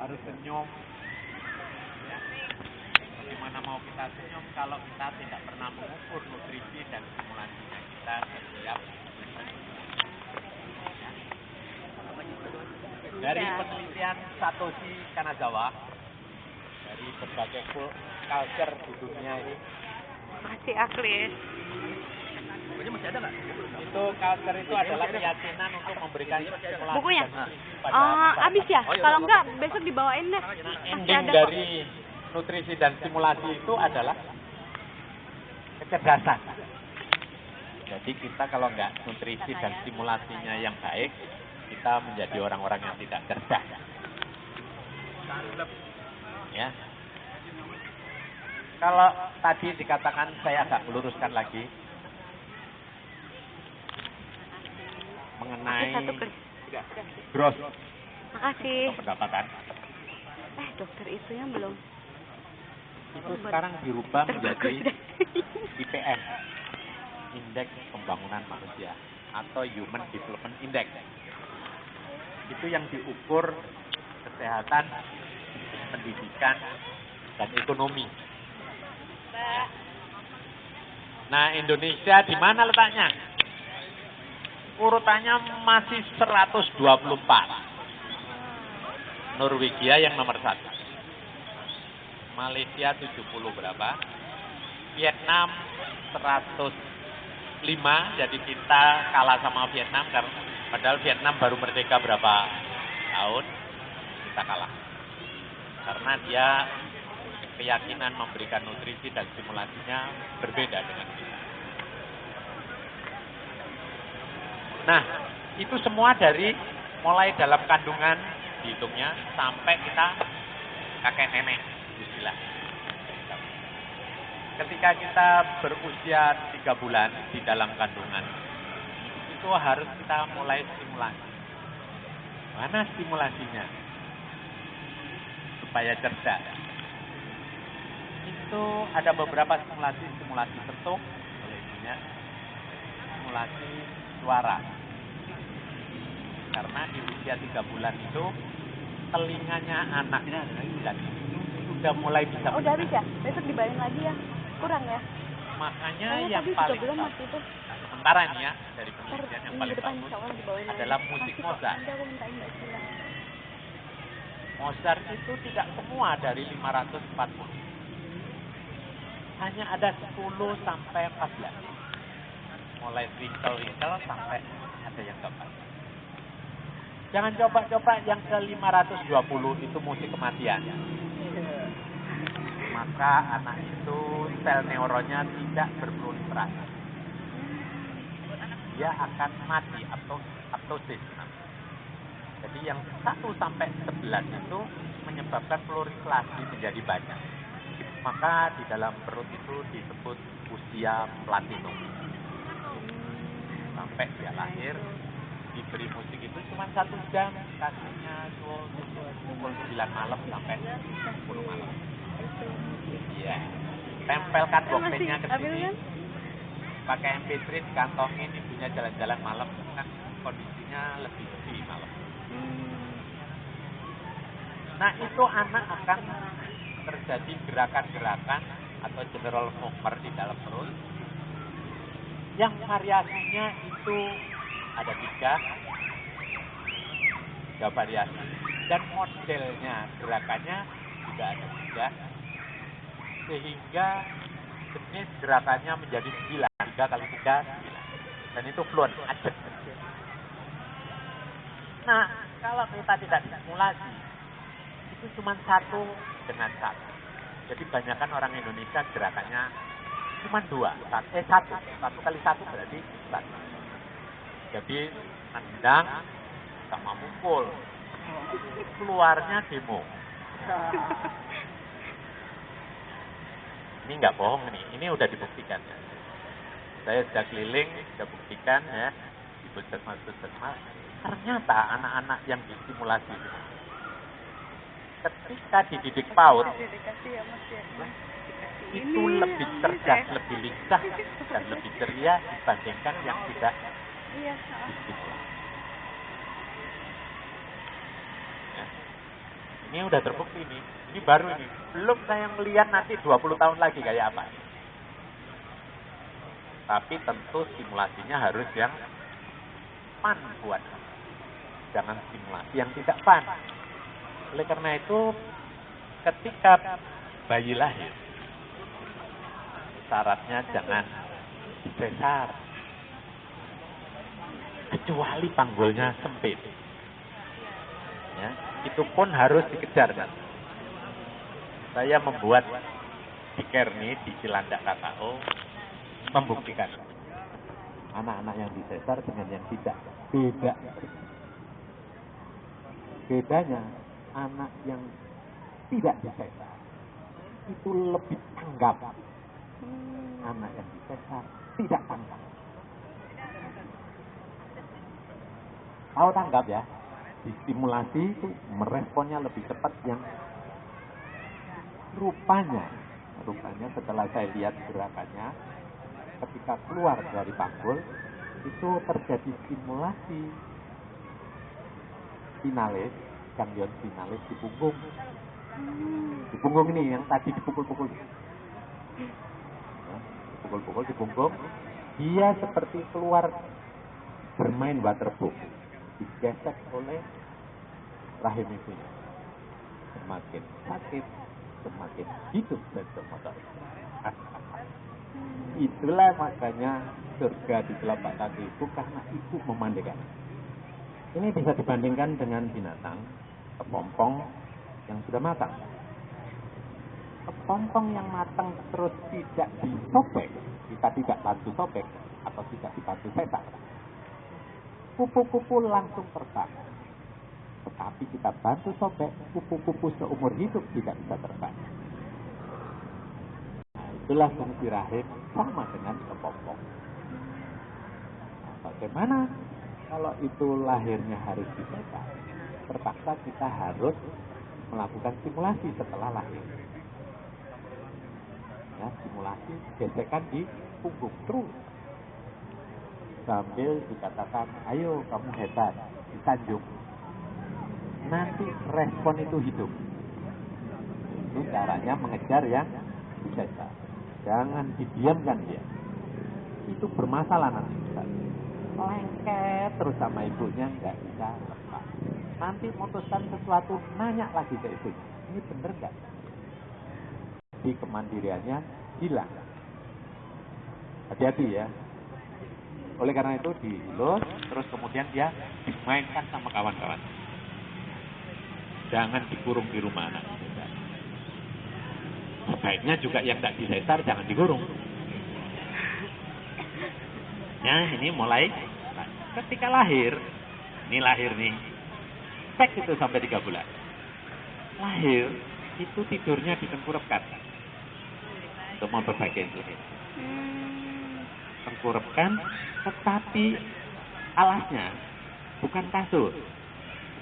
harus senyum. Ya. Bagaimana mau kita senyum kalau kita tidak pernah mengukur nutrisi dan stimulasinya kita setiap ya. Dari penelitian Satoshi Kanazawa dari berbagai culture di dunia ini Masih Aklis. Masih ada nggak? itu culture itu adalah keyakinan untuk memberikan stimulasi Bukunya? dan nutrisi pada Habis ya? Kalau enggak besok dibawain deh. Nah, Masih ending ada kok. dari nutrisi dan stimulasi itu adalah kecerdasan. Jadi kita kalau nggak nutrisi dan stimulasinya yang baik, kita menjadi orang-orang yang tidak cerdas. Ya. Kalau tadi dikatakan, saya agak meluruskan lagi mengenai Satu, Kris. gross Makasih. pendapatan. Dokter itunya belum. Itu sekarang dirubah menjadi Terbagus deh. IPM, Indeks Pembangunan Manusia atau Human Development Index. Itu yang diukur kesehatan, pendidikan, dan ekonomi. Nah, Indonesia di mana letaknya? Urutannya masih 124. Norwegia yang nomor 1. Malaysia 70 berapa? Vietnam 105, jadi kita kalah sama Vietnam karena padahal Vietnam baru merdeka berapa tahun, kita kalah. Karena dia keyakinan memberikan nutrisi dan stimulasinya berbeda dengan kita. Nah, itu semua dari mulai dalam kandungan dihitungnya sampai kita kakek nenek istilah. Ketika kita berusia 3 bulan di dalam kandungan, itu harus kita mulai stimulasi. Mana stimulasinya? Supaya cerdas. Itu ada beberapa stimulasi sentuh, oleh ibunya, stimulasi suara. Karena di usia 3 bulan itu telinganya anak dan sudah mulai bisa. Udah habis ya? Besok dibayarin lagi ya? Kurang ya? Makanya Kayaknya yang tadi paling 3 bulan masih itu. sementara ini ya dari penelitian yang paling depan bagus insya Allah dibawain adalah lagi. musik Masih kok, Mozart. nanti aku mintain Mbak Sila. Mozart itu tidak semua dari 540. Hanya ada 10 sampai 14. Mulai Winkel sampai ada yang keempat. Jangan coba-coba yang ke 520 itu musik kematian. Maka anak itu sel neuronnya tidak berproliferasi. Dia akan mati atau apoptosis. Jadi yang 1 sampai 11 itu menyebabkan proliferasi menjadi banyak. Maka di dalam perut itu disebut usia platinum. Sampai dia lahir, diberi musik itu cuma 1 jam, kasihnya pukul 9 malam sampai 10 malam. Iya. Tempelkan boxnya ke sini. Pakai MP3 dikantongin, ibunya jalan-jalan malam kan kondisinya lebih sepi malam. Nah, itu anak akan terjadi gerakan-gerakan atau general movement di dalam perut. Yang variasinya itu ada 3 variasi. Dan modelnya gerakannya juga ada 3. Sehingga jenis gerakannya menjadi 9. 3 kali 3, 9. Dan itu fluent, acet. Nah, kalau kita tidak distimulasi, itu cuma 1 dengan 1. Jadi banyakkan orang Indonesia gerakannya cuma 2. 1. 1 kali 1 berarti 1. Jadi nendang sama mukul. Keluarnya demo. Ini nggak bohong nih, ini udah dibuktikan. Saya sudah keliling, sudah buktikan ya di puskesmas. Ternyata anak-anak yang distimulasi ketika dididik PAUD itu lebih cerdas, lebih lincah dan lebih ceria dibandingkan yang tidak distimulasi. Ya. Ini udah terbukti nih. Ini baru ini. Belum saya melihat nanti 20 tahun lagi kayak apa. Tapi tentu stimulasinya harus yang fun buat. Jangan stimulasi yang tidak fun. Oleh karena itu, ketika bayi lahir, syaratnya jangan sesar. Kecuali panggulnya sempit. Ya, itu pun harus dikejar kan. Saya membuat stiker nih di Cilandak KKO membuktikan anak-anak yang disesar dengan yang tidak beda. Bedanya anak yang tidak disesar itu lebih tanggap. Anak yang disesar tidak tanggap. Tahu tanggap ya? Distimulasi itu meresponnya lebih cepat yang rupanya setelah saya lihat gerakannya ketika keluar dari panggul itu terjadi stimulasi finalis, ganglion finalis di punggung. Di punggung ini yang tadi dipukul-pukul. Dipukul-pukul di punggung, dia seperti keluar bermain waterboom, digesek oleh rahim ibunya. Semakin sakit, semakin hidup bentuk motorik. Itulah makanya surga di telapak kaki ibu karena ibu memandikan. Ini bisa dibandingkan dengan binatang kepompong yang sudah matang. Kepompong yang matang terus tidak disobek, kita tidak bantu sobek atau tidak dibantu setak, kupu-kupu langsung terbang. Tetapi kita bantu sobek, kupu-kupu seumur hidup tidak bisa terbang. Nah, itulah fungsi rahim sama dengan kepompong. Nah, bagaimana kalau itu lahirnya harus disekat? Terpaksa kita harus melakukan simulasi setelah lahir. Ya, simulasi gesekan di punggung terus. Sambil dikatakan, ayo kamu hebat, disanjung. Nanti respon itu hidup. Itu caranya mengejar yang disesar. Jangan didiamkan dia. Itu bermasalah nanti. Lengket terus sama ibunya, nggak bisa lepas. Nanti memutuskan sesuatu, nanya lagi ke ibunya. Ini bener nggak? Di kemandiriannya hilang. Hati-hati ya. Oleh karena itu dilus, terus kemudian dia dimainkan sama kawan-kawan. Jangan dikurung di rumah anak. Sebaiknya juga yang tidak disesar jangan dikurung. Ya, ini mulai ketika lahir. Ini lahir nih. Cek itu sampai 3 bulan. Lahir, itu tidurnya ditengkurapkan. Untuk memperbaiki insulin. Tengkurapkan, tetapi alasnya bukan kasur.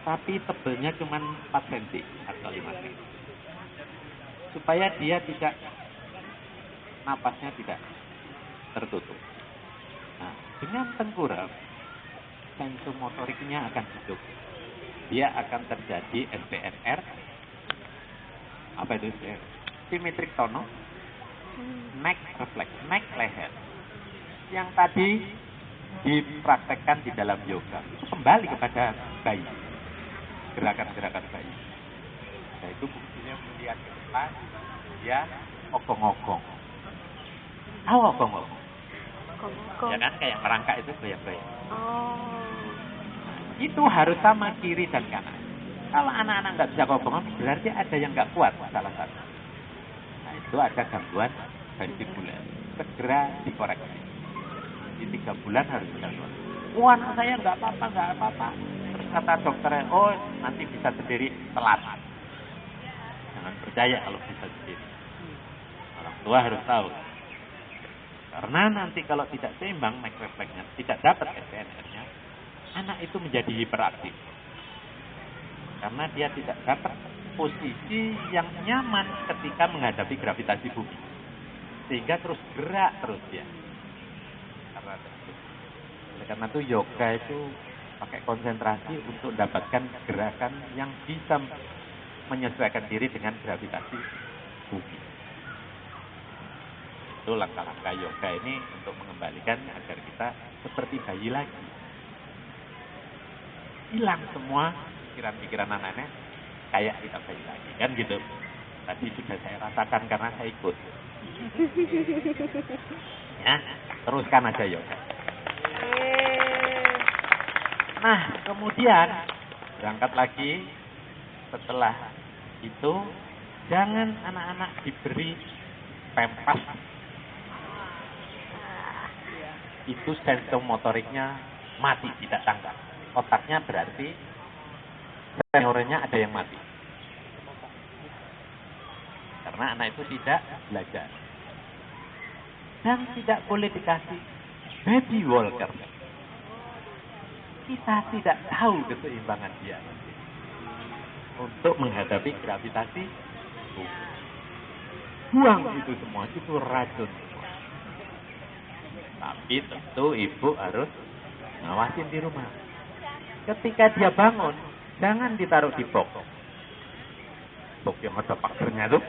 Tapi tebelnya cuma 4 cm atau 5 cm. Supaya dia tidak, napasnya tidak tertutup. Nah, dengan tengkurap, sensomotoriknya akan hidup. Dia akan terjadi SPNR. Apa itu SPNR? Symmetric tono, neck reflex, neck leher. Yang tadi dipraktekkan di dalam yoga. Itu kembali kepada bayi. Gerakan-gerakan bayi. Nah, itu fungsinya melihat ke depan, dia ogong-ogong. Tahu ogong-ogong? Ya kan, kayak merangkak itu goyang-goyang. Nah, itu harus sama kiri dan kanan. Kalau anak-anak nggak bisa gogongan, berarti ada yang nggak kuat salah satu. Nah, itu ada gangguan vestibular. Segera dikoreksi. Di 3 bulan harus bisa keluar. Wah, anak saya nggak apa-apa. Terus kata dokternya, oh nanti bisa sendiri, telat. Jangan percaya kalau bisa sendiri. Orang tua harus tahu. Karena nanti kalau tidak seimbang neck reflexnya, tidak dapat SPNR-nya, anak itu menjadi hiperaktif. Karena dia tidak dapat posisi yang nyaman ketika menghadapi gravitasi bumi. Sehingga terus gerak terus dia. Karena itu yoga itu pakai konsentrasi untuk mendapatkan gerakan yang bisa menyesuaikan diri dengan gravitasi bumi. Itu langkah-langkah yoga ini untuk mengembalikan agar kita seperti bayi lagi. Hilang semua pikiran-pikiran aneh-aneh, kayak kita bayi lagi. Kan gitu. Tadi sudah saya rasakan karena saya ikut. Ya, teruskan aja yoga. Nah, kemudian berangkat lagi. Setelah itu, jangan anak-anak diberi pempas. Itu sensor motoriknya mati, tidak tanggap. Otaknya berarti seniornya ada yang mati. Karena anak itu tidak belajar. Dan tidak boleh dikasih baby walker. Kita tidak tahu keseimbangan dia untuk menghadapi gravitasi bumi. Buang itu semua, itu racun semua. Tapi tentu ibu harus ngawasin di rumah. Ketika dia bangun, jangan ditaruh di box. Box yang ada pagernya tuh.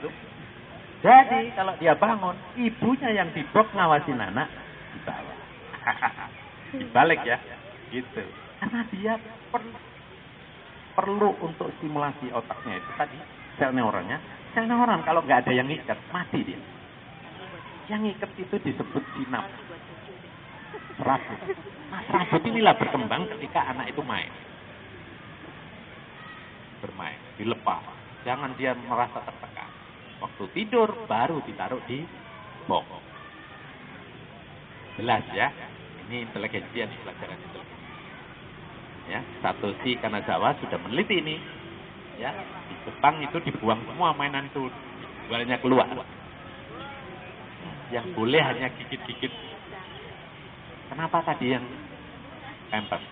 Jadi kalau dia bangun, ibunya yang di box ngawasin anak di bawah. Dibalik ya, gitu. Karena dia perlu untuk stimulasi otaknya itu tadi, sel neuronnya. Sel neuron kalau nggak ada yang ngikat, mati dia. Yang ngikat itu disebut sinap. Serabut. Nah, serabut inilah berkembang ketika anak itu main. Bermain, dilepas. Jangan dia merasa tertekan. Waktu tidur, baru ditaruh di box. Jelas ya? Ini inteligensi, ini pelajaran inteligensi. Ya, Satoshi Kanazawa sudah meneliti ini. Ya, di Jepang itu dibuang semua mainan itu, dijualnya keluar. Yang boleh hanya gigit-gigit. Kenapa tadi yang pampers?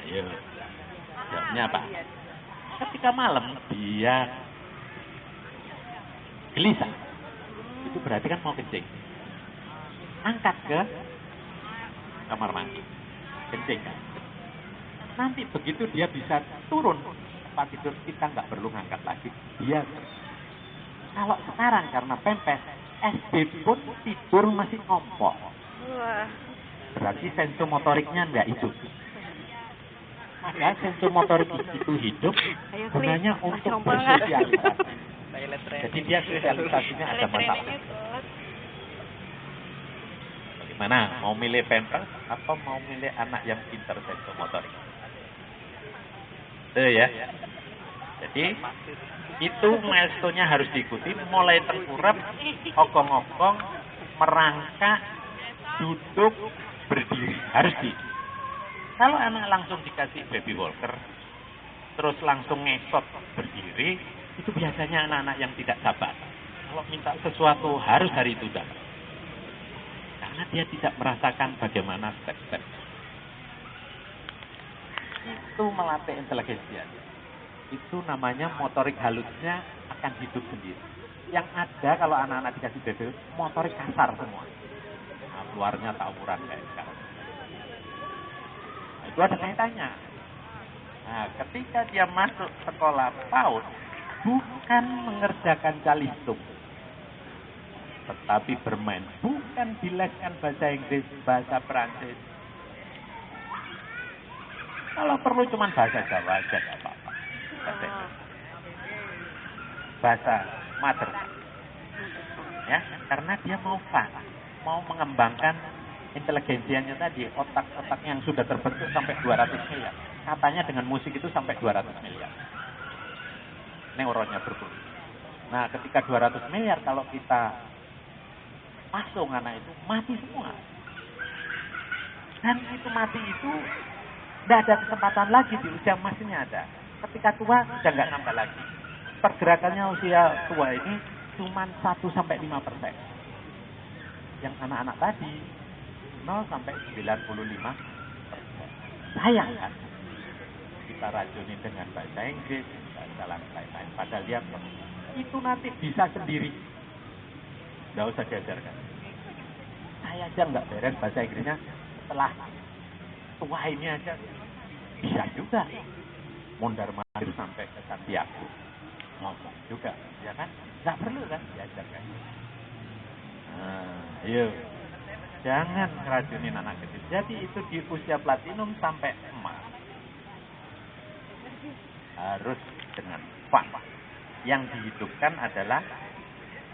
Ayo, jawabnya apa? Ketika malam dia gelisah, itu berarti kan mau kencing. Angkat ke kamar mandi, kencing kan. Nanti begitu dia bisa turun tempat tidur, kita nggak perlu ngangkat lagi. Dia kalau sekarang karena pempes, SD pun tidur masih ngompol. Berarti sensomotoriknya nggak hidup. Maka sensomotorik itu hidup gunanya untuk bersosialisasi. Jadi dia sosialisasinya ada masalah. Bagaimana? Mau milih pampers atau mau milih anak yang pintar sensomotorik? Itu ya. Jadi itu milestone-nya harus diikuti, mulai tengkurap, okong-okong, merangkak, duduk, berdiri, harus di. Kalau anak langsung dikasih baby walker, terus langsung ngesot berdiri, itu biasanya anak-anak yang tidak sabar. Kalau minta sesuatu harus hari itu dah. Karena dia tidak merasakan bagaimana step-step. Itu melatih inteligensi. Itu namanya motorik halusnya akan hidup sendiri. Yang ada kalau anak-anak dikasih baby, motorik kasar semua. Nah, keluarnya tawuran kayak sekarang. Nah, itu ada kaitannya. Nah, ketika dia masuk sekolah PAUD, bukan mengerjakan calistung, tetapi bermain. Bukan dileskan bahasa Inggris, bahasa Perancis. Kalau perlu cuma bahasa Jawa aja, tidak apa-apa. Bahasa mother. Ya, karena dia mau mengembangkan inteligensianya tadi, otak-otak yang sudah terbentuk sampai 200 miliar. Katanya dengan musik itu sampai 200 miliar. Neuronnya berfungsi. Nah, ketika 200 miliar kalau kita pasung anak itu mati semua. Dan itu mati itu tidak ada kesempatan lagi di usia emasnya ada. Ketika tua sudah nggak nambah lagi. Pergerakannya usia tua ini cuma 1-5%. Yang anak-anak tadi 0-95%. Sayang kan? Kita racuni dengan bahasa Inggris, bahasa lain-lain. Padahal dia itu nanti bisa sendiri. Nggak usah diajarkan. Saya aja nggak beres bahasa Inggrisnya setelah tua ini aja bisa juga. mondar-mandir sampai ke Santiago. Ngomong juga, ya kan? Nggak perlu kan diajarkan. Ayo, jangan ngeracunin anak kecil. Jadi itu di usia platinum sampai emas harus dengan fun. Yang dihidupkan adalah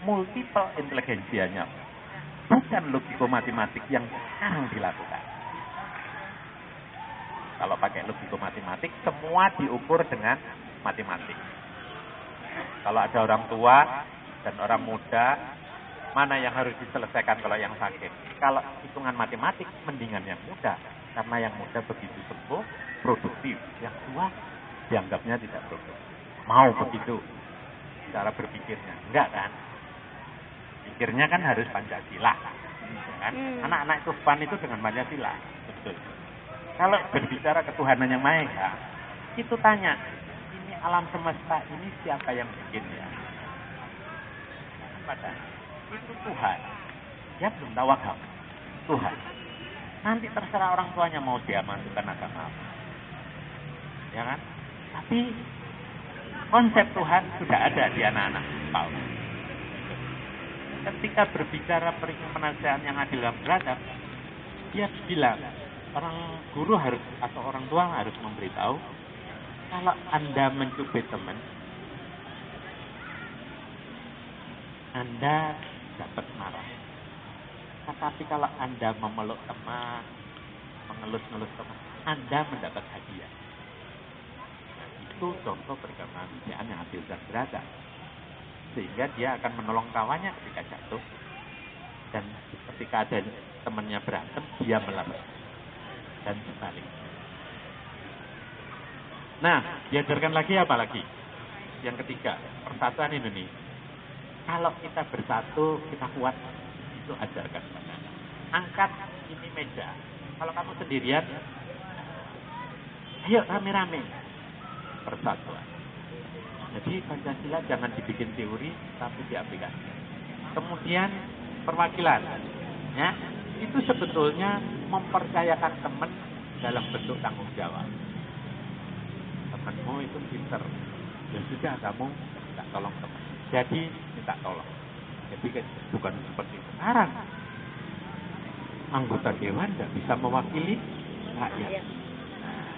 multiple inteligensianya, bukan logiko-matematik yang sekarang dilakukan. Kalau pakai logiko-matematik, semua diukur dengan matematik. Kalau ada orang tua dan orang muda, mana yang harus diselesaikan kalau yang sakit? Kalau hitungan matematik, mendingan yang muda. Karena yang muda begitu sembuh, produktif. Yang tua, dianggapnya tidak produktif. Mau begitu cara berpikirnya? Enggak kan? Pikirnya kan harus Pancasila. Kan? Anak-anak itu fun itu dengan Pancasila. Betul. Kalau berbicara ketuhanan yang Maha Esa, itu tanya, ini alam semesta ini siapa yang bikin ya? Padahal itu Tuhan. Dia belum tahu agama. Tuhan. Nanti terserah orang tuanya mau dia masukkan agama apa. Ya kan? Tapi konsep Tuhan sudah ada di anak-anak Paulus. Ketika berbicara penyelesaian yang adil dan beradab, dia bilang orang guru harus atau orang tua harus memberitahu kalau Anda mencubit teman, Anda dapat marah. Tetapi kalau Anda memeluk teman, mengelus-ngelus teman, Anda mendapat hadiah. Nah, itu contoh perkemanusiaan yang adil dan beradab. Sehingga dia akan menolong kawannya ketika jatuh. Dan ketika ada temannya berantem, dia melawan. Dan sebaliknya. Nah, diajarkan lagi apa lagi? Yang ketiga, persatuan Indonesia. Kalau kita bersatu, kita kuat, itu ajarkan pada. Angkat ini meja. Kalau kamu sendirian, ayo rame-rame. Persatuan. Jadi Pancasila jangan dibikin teori, tapi diaplikasikan. Kemudian perwakilan, ya, itu sebetulnya mempercayakan teman dalam bentuk tanggung jawab. Temanmu itu pinter, ya sudah kamu minta tolong teman. Jadi minta tolong. Jadi bukan seperti sekarang. Anggota dewan tidak bisa mewakili rakyat. Nah,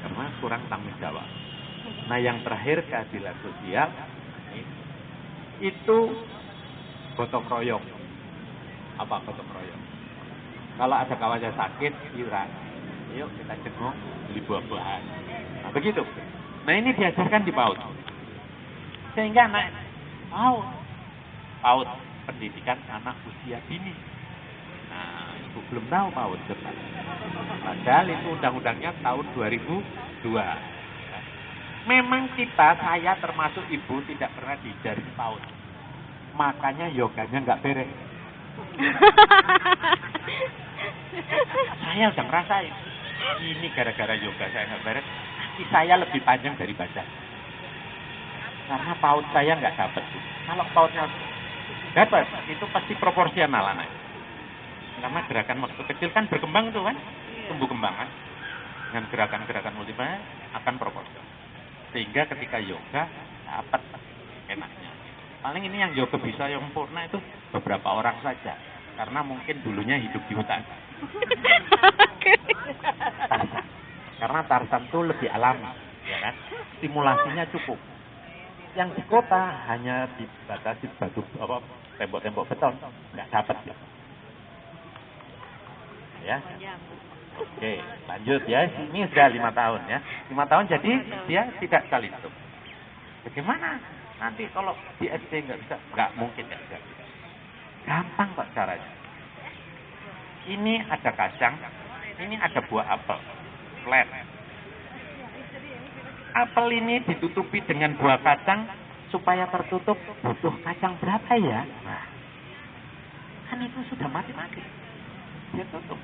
karena kurang tanggung jawab. Nah yang terakhir keadilan sosial itu gotong royong. Apa gotong royong? Kalau ada kawannya sakit, iuran. Yuk kita jenguk, beli buah-buahan. Nah begitu. Nah ini diajarkan di PAUD. Sehingga anak PAUD pendidikan anak usia dini. Nah ibu belum tahu PAUD depan. Padahal itu undang-undangnya tahun 2002. Memang saya termasuk ibu tidak pernah diajarin PAUD. Makanya yoganya nggak beres. Saya udah ngerasain. Ini gara-gara yoga saya nggak beres. Kaki saya lebih panjang dari badan. Karena PAUD saya nggak dapat. Kalau PAUDnya dapat, itu pasti proporsional anak. Karena gerakan waktu kecil kan berkembang tuh kan. Tumbuh kembang kan. Dengan gerakan-gerakan multiple akan proporsional. Sehingga ketika yoga dapat enaknya. Paling ini yang yoga bisa yang sempurna itu beberapa orang saja. Karena mungkin dulunya hidup di hutan. Tarsan. Karena Tarsan itu lebih alami, ya kan? Stimulasinya cukup. Yang di kota hanya dibatasi batu tembok-tembok beton, nggak dapat ya. Ya. Oke, lanjut ya. Ini sudah 5 tahun ya. 5 tahun jadi dia tidak sekali itu. Bagaimana? Nanti kalau di SD nggak bisa, nggak mungkin ya. Gampang kok caranya. Ini ada kacang, ini ada buah apel, flat. Apel ini ditutupi dengan buah kacang supaya tertutup butuh kacang berapa ya? Nah, kan itu sudah matematik. Dia tutup.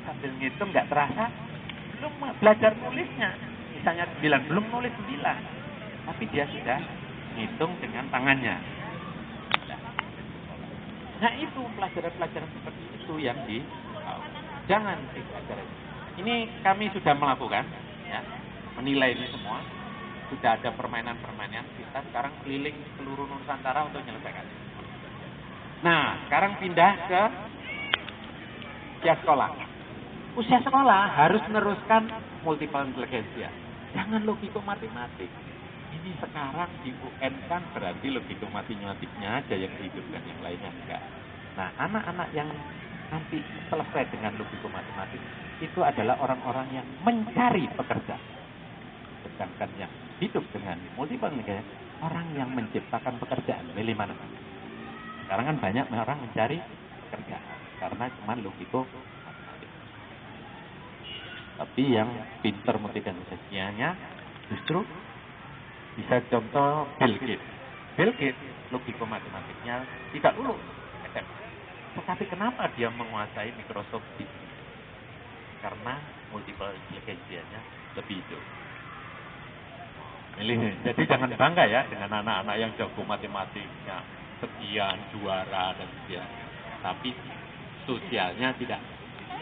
Sambil ngitung nggak terasa, belum belajar nulisnya. Misalnya 9, belum nulis 9. Tapi dia sudah ngitung dengan tangannya. Nah itu pelajaran-pelajaran seperti itu yang jangan dipelajari. Ini kami sudah melakukan, ya, menilai ini semua. Sudah ada permainan-permainan, kita sekarang keliling seluruh Nusantara untuk menyelesaikan. Nah, sekarang pindah ke usia sekolah. Usia sekolah harus meneruskan multiple intelligence. Jangan logiko matematik. Ini sekarang di UN kan berarti logiko matematiknya aja yang dihidupkan, yang lainnya enggak. Nah, anak-anak yang nanti selesai dengan logiko matematik itu adalah orang-orang yang mencari pekerjaan. Sedangkan yang hidup dengan multiple intelligence, orang yang menciptakan pekerjaan. Milih mana? Sekarang kan banyak orang mencari pekerjaan karena cuma logiko matematik. Tapi yang pinter multiple intelligence-nya justru bisa contoh Bill Gates. Bill Gates logiko matematiknya tidak lulus. Tetapi kenapa dia menguasai Microsoft Business? Karena multiple intelligence-nya lebih hidup. Jadi jangan bangga ya dengan anak-anak yang jago matematiknya, sekian juara dan sekian. Tapi sosialnya tidak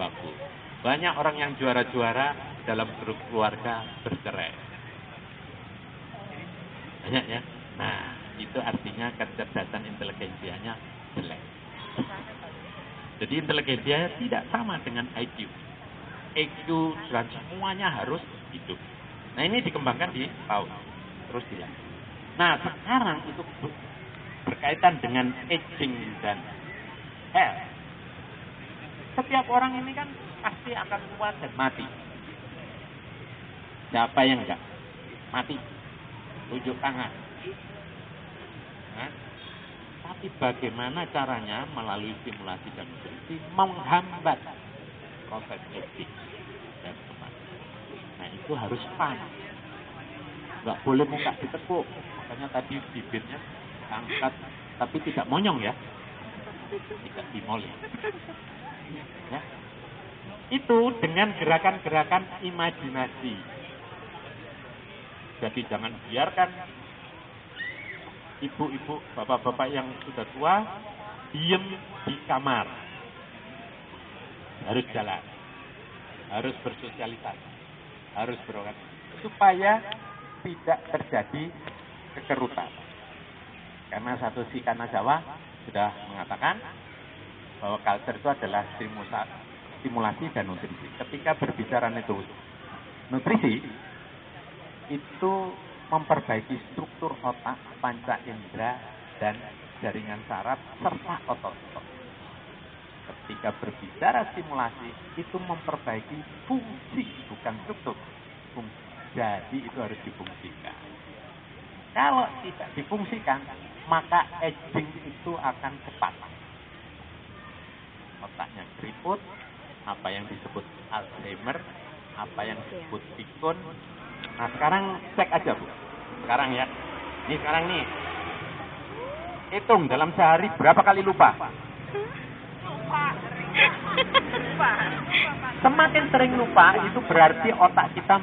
bagus. Banyak orang yang juara-juara dalam grup keluarga bercerai. Banyak ya. Nah, itu artinya kecerdasan inteligensianya jelek. Jadi inteligensia tidak sama dengan IQ. IQ dan semuanya harus hidup. Nah, ini dikembangkan di PAUD. Terus dilanjut. Nah, sekarang itu berkaitan dengan aging dan health. Setiap orang ini kan pasti akan tua dan mati. Siapa yang enggak? Mati. Tunjuk tangan. Nah, tapi bagaimana caranya melalui stimulasi dan nutrisi menghambat proses aging dan kematian. Nah, itu harus fun. Nggak boleh muka ditekuk. Makanya tadi bibirnya angkat, tapi tidak monyong ya. Tidak dimol ya. Ya. Itu dengan gerakan-gerakan imajinasi. Jadi jangan biarkan ibu-ibu, bapak-bapak yang sudah tua diem di kamar. Harus jalan, harus bersosialisasi, harus berorganisasi supaya tidak terjadi kekerutan. Karena satu si Kanazawa sudah mengatakan bahwa culture itu adalah stimulasi dan nutrisi. Ketika berbicara nutrisi itu memperbaiki struktur otak, panca indera, dan jaringan saraf serta otot-otot. Ketika berbicara stimulasi itu memperbaiki fungsi, bukan struktur. Fungsi. Jadi itu harus difungsikan. Kalau tidak difungsikan, maka aging itu akan cepat. Otaknya keriput, apa yang disebut Alzheimer, apa yang disebut pikun. Nah, sekarang cek aja, Bu. Sekarang ya. Ini sekarang nih. Hitung dalam sehari berapa kali lupa? Semakin sering lupa, itu berarti otak kita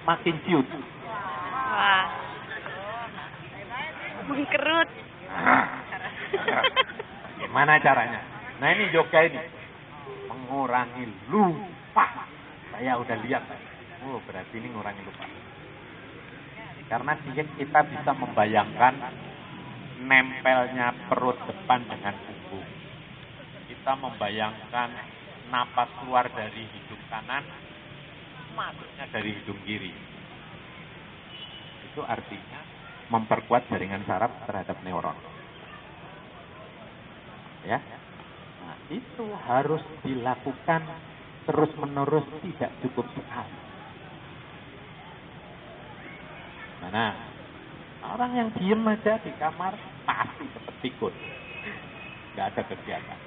makin ciut. Wah. Mengkerut. Gimana caranya? Nah, ini yoga ini. Mengurangi lupa. Saya udah lihat. Oh, berarti ini mengurangi lupa. Karena kita bisa membayangkan nempelnya perut depan dengan punggung. Kita membayangkan napas keluar dari hidung kanan, masuknya dari hidung kiri. Itu artinya memperkuat jaringan saraf terhadap neuron. Ya. Nah, itu harus dilakukan terus-menerus, tidak cukup sekali. Nah, orang yang diem aja di kamar pasti cepat pikun. Nggak ada kegiatan.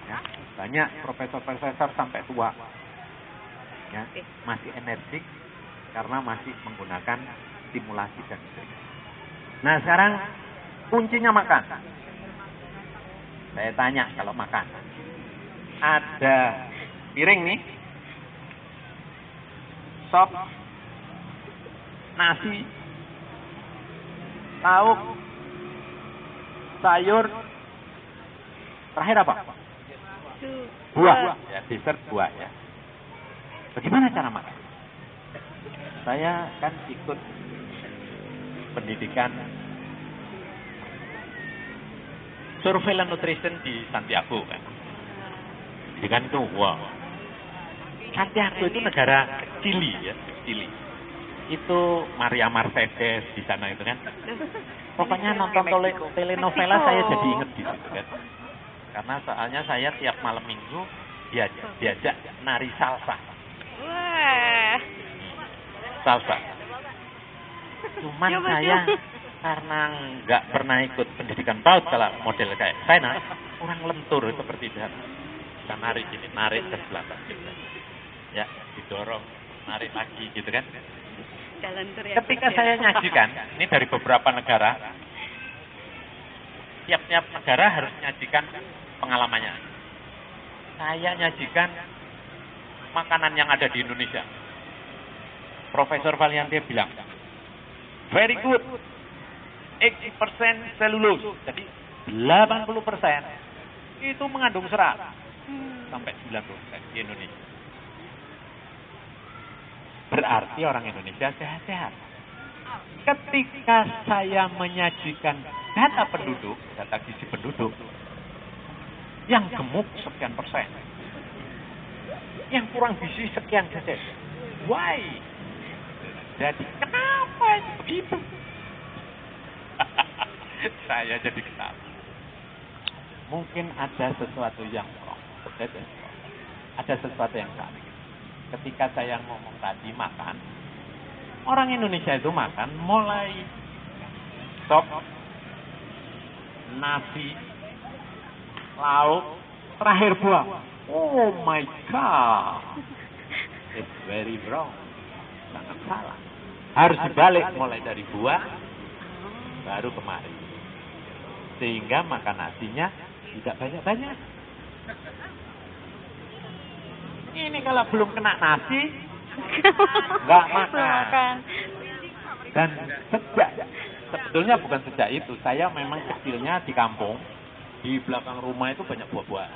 Ya, banyak profesor-profesor sampai tua. Ya, masih energik karena masih menggunakan stimulasi dan nutrisi. Nah, sekarang kuncinya makan. Saya tanya kalau makan. Ada piring nih. Sop, nasi, lauk, sayur, terakhir apa? Buah. Ya, dessert buah ya. Bagaimana cara makan? saya kan ikut pendidikan surveillance nutrition di Santiago kan. Pendidikan itu, wow. Santiago itu negara Chili ya, Chili. Itu Maria Mercedes di sana itu kan. Pokoknya nonton telenovela saya jadi inget di situ kan. Karena soalnya saya tiap malam minggu diajak nari salsa. Wah. Salsa. Cuman saya karena nggak pernah ikut pendidikan PAUD kalau model kayak saya, orang lentur seperti itu. Bisa narik gini, narik ke belakang gitu. Ya, didorong, narik lagi gitu kan. Ketika saya nyajikan, ini dari beberapa negara, tiap-tiap negara harus menyajikan pengalamannya. Saya nyajikan makanan yang ada di Indonesia. Profesor Valiante bilang, very good, 80% selulose. Jadi 80% itu mengandung serat. Sampai 90% di Indonesia. Berarti orang Indonesia sehat-sehat. Ketika saya menyajikan data penduduk, data gizi penduduk, yang gemuk sekian persen, yang kurang gizi sekian persen. Why? Jadi kenapa begitu? Saya jadi ketawa. Mungkin ada sesuatu yang wrong. Ada sesuatu yang salah. Ketika saya ngomong tadi makan, orang Indonesia itu makan mulai sop, nasi, lauk, terakhir buah. Oh my God, it's very wrong, sangat salah. Harus dibalik, mulai dari buah, baru kemari. Sehingga makan nasinya tidak banyak-banyak. Ini kalau belum kena nasi, nggak makan. Dan sebetulnya bukan sejak itu. Saya memang kecilnya di kampung, di belakang rumah itu banyak buah-buahan.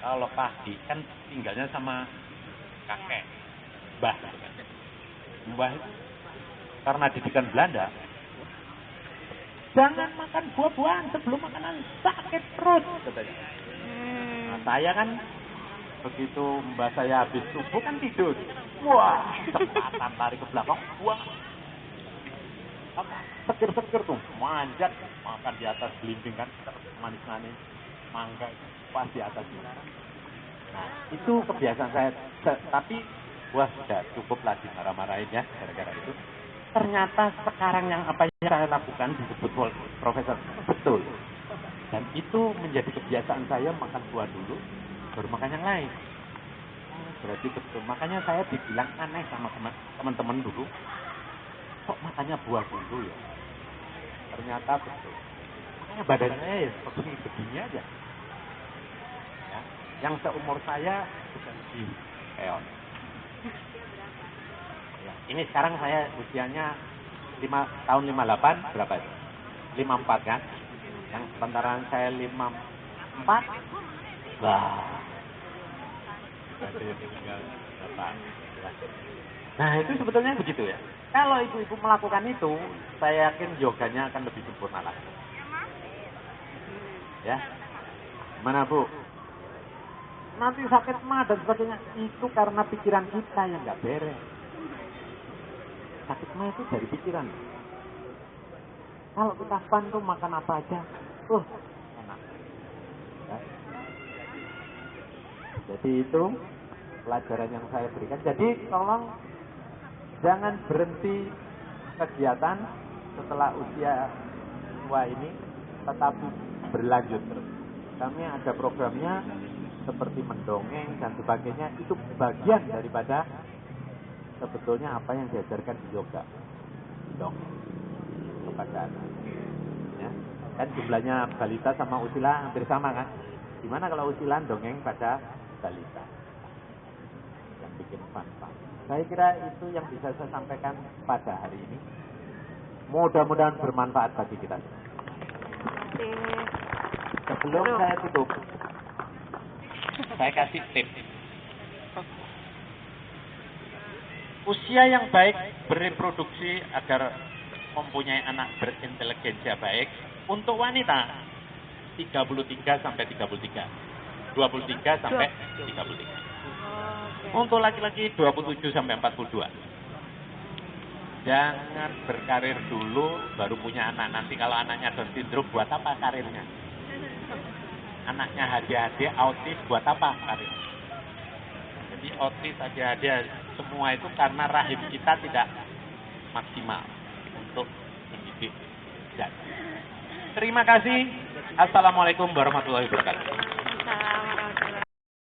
Kalau pagi kan tinggalnya sama kakek, mbah. Mbah itu karena didikan Belanda, jangan makan buah-buahan sebelum makanan, sakit perut katanya. Nah, saya kan begitu mbak saya habis subuh kan tidur. Wah, cepatan lari ke belakang. Wah, seger-seger tuh, manjat makan di atas belimbing kan, manis-manis, mangga pas di atas. Nah, itu kebiasaan saya. Tapi wah, sudah cukup lagi marah-marahin ya gara-gara itu. Ternyata sekarang yang apa yang saya lakukan disebut profesor betul. Dan itu menjadi kebiasaan saya, makan buah dulu, baru makan yang lain. Berarti betul. Makanya saya dibilang aneh sama teman-teman dulu. Kok makannya buah dulu ya? Ternyata betul. Makanya badannya ya begini aja. Ya. Yang seumur saya bukan di keon. Ya. Ini sekarang saya usianya 5 tahun 58 berapa itu? 54 kan? Yang sementara saya 54. Wah. Nah itu sebetulnya begitu ya. Kalau ibu-ibu melakukan itu, saya yakin yoganya akan lebih sempurna lagi. Ya, mana Bu? Nanti sakit mah dan sebagainya itu karena pikiran kita yang nggak beres. Sakit mah itu dari pikiran. Kalau kita fun tuh makan apa aja, enak. Ya. Jadi itu pelajaran yang saya berikan. Jadi tolong jangan berhenti kegiatan setelah usia tua ini, tetapi berlanjut terus. Kami ada programnya seperti mendongeng dan sebagainya. Itu bagian daripada sebetulnya apa yang diajarkan di yoga. Dongeng kepada anak. Ya. Kan jumlahnya balita sama usila hampir sama kan? Gimana kalau usilan dongeng pada balita yang bikin fun. Saya kira itu yang bisa saya sampaikan pada hari ini. Mudah-mudahan bermanfaat bagi kita. Sebelum saya tutup, saya kasih tips. Usia yang baik bereproduksi agar mempunyai anak berintelijensia baik untuk wanita 33 sampai 33. 23 sampai 33. Untuk laki-laki 27 sampai 42. Jangan berkarir dulu baru punya anak. Nanti kalau anaknya Down syndrome buat apa karirnya? Anaknya ADHD, autis buat apa karirnya? Jadi autis, ADHD semua itu karena rahim kita tidak maksimal untuk mendidik. Terima kasih. Assalamualaikum warahmatullahi wabarakatuh.